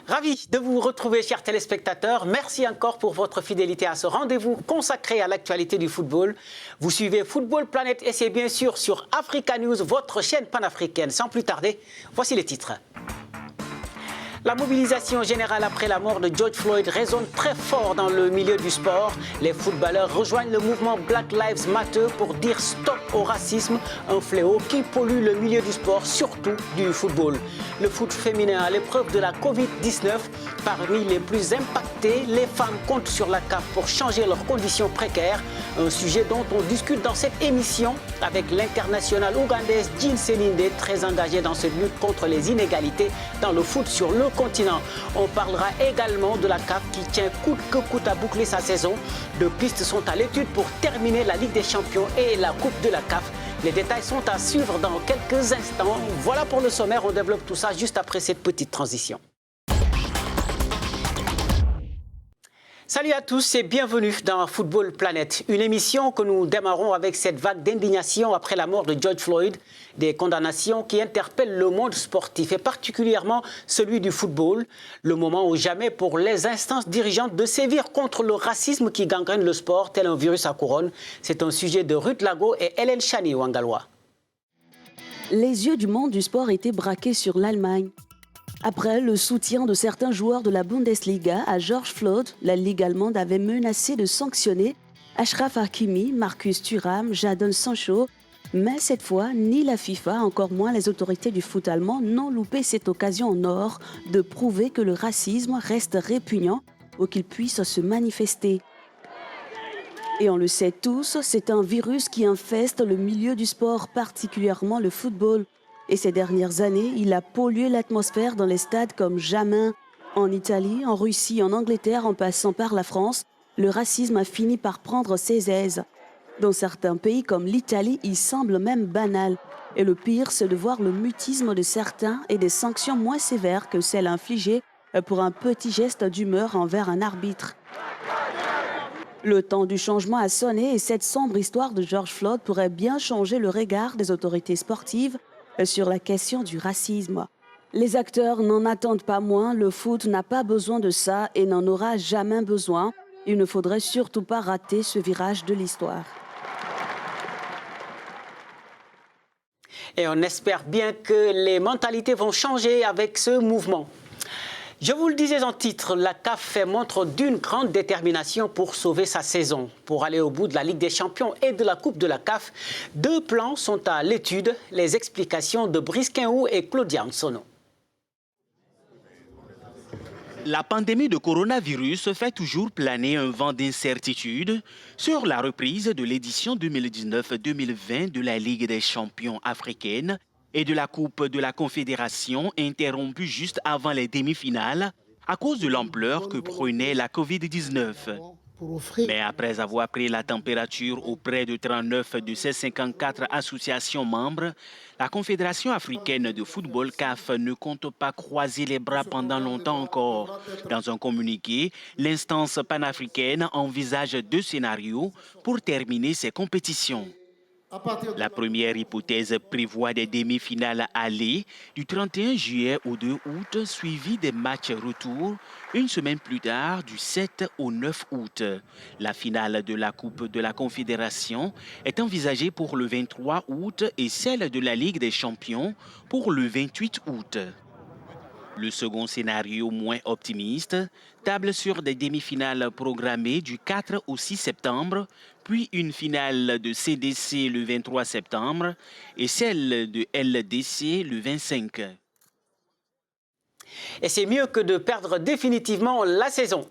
Ravi de vous retrouver, chers téléspectateurs. Merci encore pour votre fidélité à ce rendez-vous consacré à l'actualité du football. Vous suivez Football Planet et c'est bien sûr sur Africa News, votre chaîne panafricaine. Sans plus tarder, voici les titres. La mobilisation générale après la mort de George Floyd résonne très fort dans le milieu du sport. Les footballeurs rejoignent le mouvement Black Lives Matter pour dire stop au racisme, un fléau qui pollue le milieu du sport, surtout du football. Le foot féminin à l'épreuve de la Covid-19, parmi les plus impactés, les femmes comptent sur la CAF pour changer leurs conditions précaires. Un sujet dont on discute dans cette émission avec l'internationale ougandaise Jean Selinde, très engagée dans cette lutte contre les inégalités dans le foot sur le continent. On parlera également de la CAF qui tient coûte que coûte à boucler sa saison. Deux pistes sont à l'étude pour terminer la Ligue des Champions et la Coupe de la CAF. Les détails sont à suivre dans quelques instants. Voilà pour le sommaire, on développe tout ça juste après cette petite transition. Salut à tous et bienvenue dans Football Planet, une émission que nous démarrons avec cette vague d'indignation après la mort de George Floyd, des condamnations qui interpellent le monde sportif et particulièrement celui du football, le moment ou jamais pour les instances dirigeantes de sévir contre le racisme qui gangrène le sport tel un virus à couronne. C'est un sujet de Ruth Lago et Hélène Chani Wangalois. Les yeux du monde du sport étaient braqués sur l'Allemagne. Après le soutien de certains joueurs de la Bundesliga à George Floyd, la Ligue allemande avait menacé de sanctionner Achraf Hakimi, Marcus Thuram, Jadon Sancho. Mais cette fois, ni la FIFA, encore moins les autorités du foot allemand n'ont loupé cette occasion en or de prouver que le racisme reste répugnant ou qu'il puisse se manifester. Et on le sait tous, c'est un virus qui infeste le milieu du sport, particulièrement le football. Et ces dernières années, il a pollué l'atmosphère dans les stades comme jamais. En Italie, en Russie, en Angleterre, en passant par la France, le racisme a fini par prendre ses aises. Dans certains pays comme l'Italie, il semble même banal. Et le pire, c'est de voir le mutisme de certains et des sanctions moins sévères que celles infligées pour un petit geste d'humeur envers un arbitre. Le temps du changement a sonné et cette sombre histoire de George Floyd pourrait bien changer le regard des autorités sportives sur la question du racisme. Les acteurs n'en attendent pas moins, le foot n'a pas besoin de ça et n'en aura jamais besoin. Il ne faudrait surtout pas rater ce virage de l'histoire. Et on espère bien que les mentalités vont changer avec ce mouvement. Je vous le disais en titre, la CAF fait montre d'une grande détermination pour sauver sa saison. Pour aller au bout de la Ligue des Champions et de la Coupe de la CAF, deux plans sont à l'étude. Les explications de Brice Quinhou et Claudia Ansono. La pandémie de coronavirus fait toujours planer un vent d'incertitude sur la reprise de l'édition 2019-2020 de la Ligue des Champions africaine et de la Coupe de la Confédération interrompue juste avant les demi-finales à cause de l'ampleur que prenait la Covid-19. Mais après avoir pris la température auprès de 39 de ses 54 associations membres, la Confédération africaine de football CAF ne compte pas croiser les bras pendant longtemps encore. Dans un communiqué, l'instance panafricaine envisage deux scénarios pour terminer ces compétitions. La première hypothèse prévoit des demi-finales aller du 31 juillet au 2 août, suivies des matchs retour une semaine plus tard, du 7 au 9 août. La finale de la Coupe de la Confédération est envisagée pour le 23 août et celle de la Ligue des Champions pour le 28 août. Le second scénario, moins optimiste, table sur des demi-finales programmées du 4 au 6 septembre, puis une finale de CDC le 23 septembre et celle de LDC le 25. Et c'est mieux que de perdre définitivement la saison.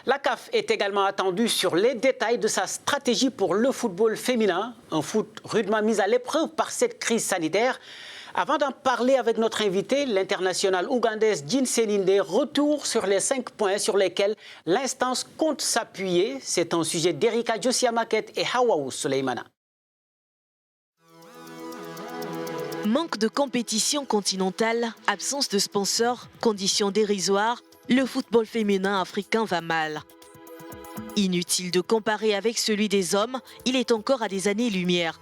La CAF est également attendue sur les détails de sa stratégie pour le football féminin, un foot rudement mis à l'épreuve par cette crise sanitaire. Avant d'en parler avec notre invité, l'internationale ougandaise Jean Selinde, retour sur les 5 points sur lesquels l'instance compte s'appuyer. C'est un sujet d'Erika Josia-Maket et Hawaou Suleimana. Manque de compétition continentale, absence de sponsors, conditions dérisoires, le football féminin africain va mal. Inutile de comparer avec celui des hommes, il est encore à des années-lumière.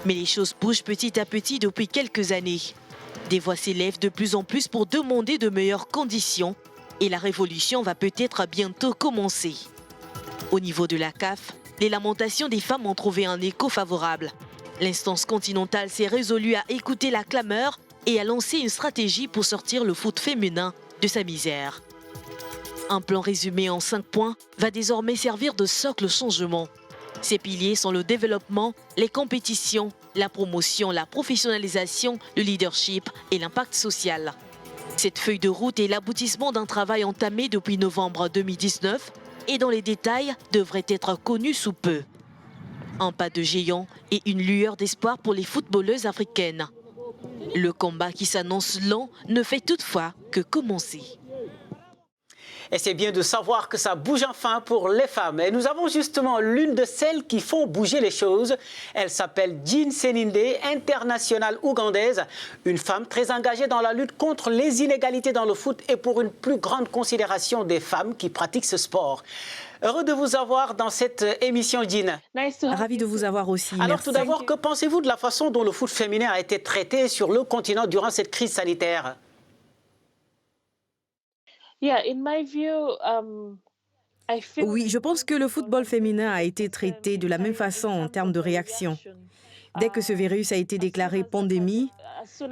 Mais les choses bougent petit à petit depuis quelques années. Des voix s'élèvent de plus en plus pour demander de meilleures conditions Et la révolution va peut-être bientôt commencer. Au niveau de la CAF, les lamentations des femmes ont trouvé un écho favorable. L'instance continentale s'est résolue à écouter la clameur et à lancer une stratégie pour sortir le foot féminin de sa misère. Un plan résumé en 5 points va désormais servir de socle au changement. Ces piliers sont le développement, les compétitions, la promotion, la professionnalisation, le leadership et l'impact social. Cette feuille de route est l'aboutissement d'un travail entamé depuis novembre 2019 et dont les détails devraient être connus sous peu. Un pas de géant et une lueur d'espoir pour les footballeuses africaines. Le combat qui s'annonce lent ne fait toutefois que commencer. Et c'est bien de savoir que ça bouge enfin pour les femmes. Et nous avons justement l'une de celles qui font bouger les choses. Elle s'appelle Jean Seninde, internationale ougandaise. Une femme très engagée dans la lutte contre les inégalités dans le foot et pour une plus grande considération des femmes qui pratiquent ce sport. Heureux de vous avoir dans cette émission, Jean. Ravi de vous avoir aussi. Alors Merci. tout d'abord, que pensez-vous de la façon dont le foot féminin a été traité sur le continent durant cette crise sanitaire? Oui, je pense que le football féminin a été traité de la même façon en termes de réaction. Dès que ce virus a été déclaré pandémie,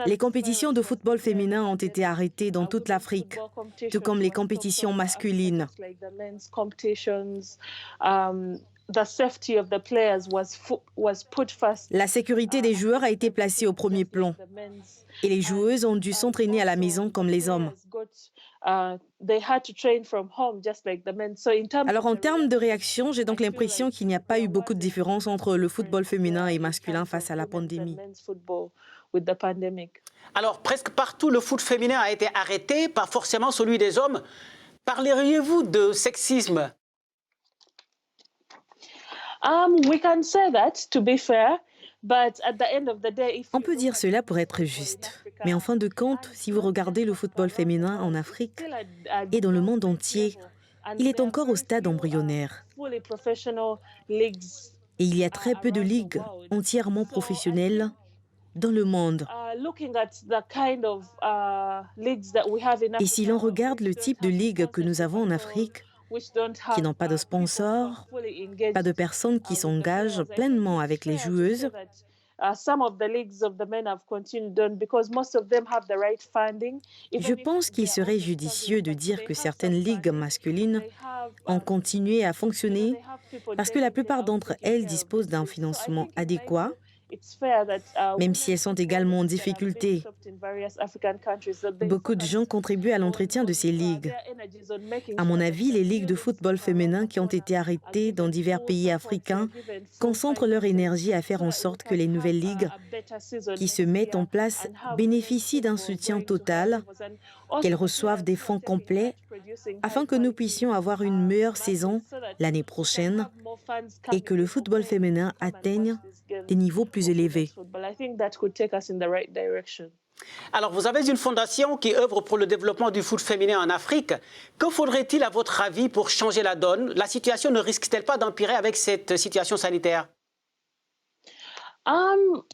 les compétitions de football féminin ont été arrêtées dans toute l'Afrique, tout comme les compétitions masculines. La sécurité des joueurs a été placée au premier plan et les joueuses ont dû s'entraîner à la maison comme les hommes. Alors en termes de réaction, j'ai donc l'impression qu'il n'y a pas eu beaucoup de différence entre le football féminin et masculin face à la pandémie. Alors presque partout, le foot féminin a été arrêté, pas forcément celui des hommes. Parleriez-vous de sexisme? On peut dire cela pour être juste. Mais en fin de compte, si vous regardez le football féminin en Afrique et dans le monde entier, il est encore au stade embryonnaire. Et il y a très peu de ligues entièrement professionnelles dans le monde. Et si l'on regarde le type de ligue que nous avons en Afrique, qui n'ont pas de sponsors, pas de personnes qui s'engagent pleinement avec les joueuses, je pense qu'il serait judicieux de dire que certaines ligues masculines ont continué à fonctionner parce que la plupart d'entre elles disposent d'un financement adéquat, même si elles sont également en difficulté. Beaucoup de gens contribuent à l'entretien de ces ligues. À mon avis, les ligues de football féminin qui ont été arrêtées dans divers pays africains concentrent leur énergie à faire en sorte que les nouvelles ligues qui se mettent en place bénéficient d'un soutien total, qu'elles reçoivent des fonds complets afin que nous puissions avoir une meilleure saison l'année prochaine et que le football féminin atteigne des niveaux plus élevés. Alors, vous avez une fondation qui œuvre pour le développement du foot féminin en Afrique. Que faudrait-il, à votre avis, pour changer la donne? La situation ne risque-t-elle pas d'empirer avec cette situation sanitaire? Bon,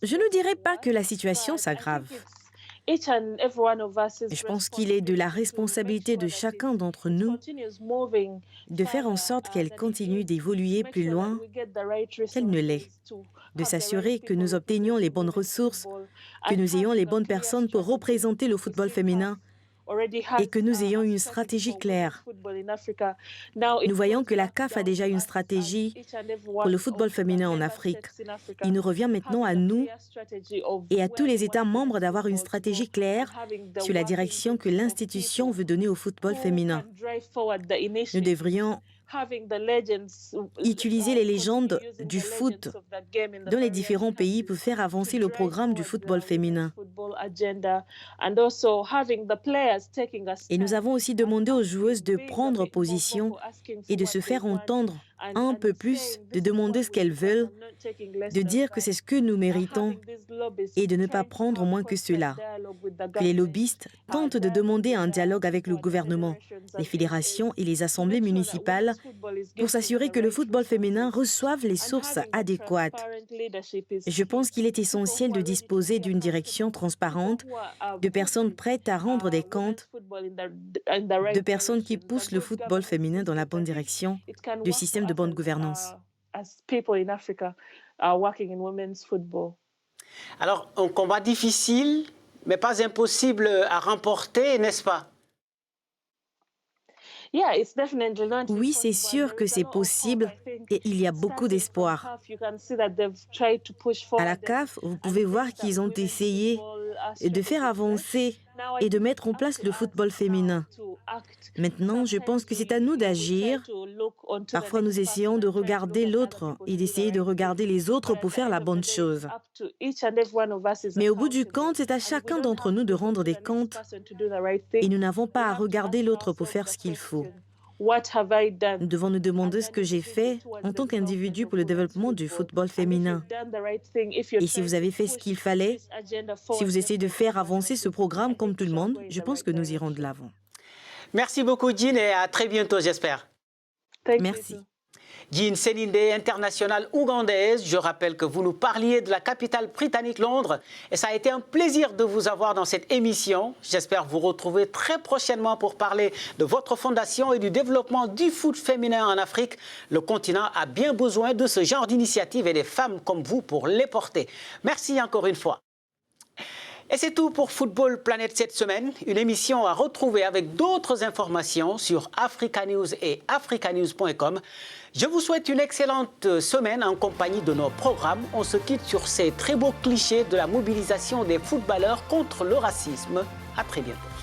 je ne dirais pas que la situation s'aggrave. Je pense qu'il est de la responsabilité de chacun d'entre nous de faire en sorte qu'elle continue d'évoluer plus loin qu'elle ne l'est, de s'assurer que nous obtenions les bonnes ressources, que nous ayons les bonnes personnes pour représenter le football féminin et que nous ayons une stratégie claire. Nous voyons que la CAF a déjà une stratégie pour le football féminin en Afrique. Il nous revient maintenant à nous et à tous les États membres d'avoir une stratégie claire sur la direction que l'institution veut donner au football féminin. Nous devrions utiliser les légendes du foot dans les différents pays pour faire avancer le programme du football féminin. Et nous avons aussi demandé aux joueuses de prendre position et de se faire entendre un peu plus, de demander ce qu'elles veulent, de dire que c'est ce que nous méritons et de ne pas prendre moins que cela. Que les lobbyistes tentent de demander un dialogue avec le gouvernement, les fédérations et les assemblées municipales pour s'assurer que le football féminin reçoive les sources adéquates. Je pense qu'il est essentiel de disposer d'une direction transparente, de personnes prêtes à rendre des comptes, de personnes qui poussent le football féminin dans la bonne direction, du système de bonne gouvernance. Alors, un combat difficile, mais pas impossible à remporter, n'est-ce pas? Oui, c'est sûr que c'est possible et il y a beaucoup d'espoir. À la CAF, vous pouvez voir qu'ils ont essayé de faire avancer et de mettre en place le football féminin. Maintenant, je pense que c'est à nous d'agir. Parfois, nous essayons de regarder l'autre et d'essayer de regarder les autres pour faire la bonne chose. Mais au bout du compte, c'est à chacun d'entre nous de rendre des comptes et nous n'avons pas à regarder l'autre pour faire ce qu'il faut. Nous devons nous demander ce que j'ai fait en tant qu'individu pour le développement du football féminin. Et si vous avez fait ce qu'il fallait, si vous essayez de faire avancer ce programme comme tout le monde, je pense que nous irons de l'avant. Merci beaucoup, Jean, et à très bientôt, j'espère. Merci. Jean Seninde, internationale ougandaise. Je rappelle que vous nous parliez de la capitale britannique, Londres. Et ça a été un plaisir de vous avoir dans cette émission. J'espère vous retrouver très prochainement pour parler de votre fondation et du développement du foot féminin en Afrique. Le continent a bien besoin de ce genre d'initiative et des femmes comme vous pour les porter. Merci encore une fois. Et c'est tout pour Football Planet cette semaine. Une émission à retrouver avec d'autres informations sur Africa News et africanews.com. Je vous souhaite une excellente semaine en compagnie de nos programmes. On se quitte sur ces très beaux clichés de la mobilisation des footballeurs contre le racisme. À très bientôt.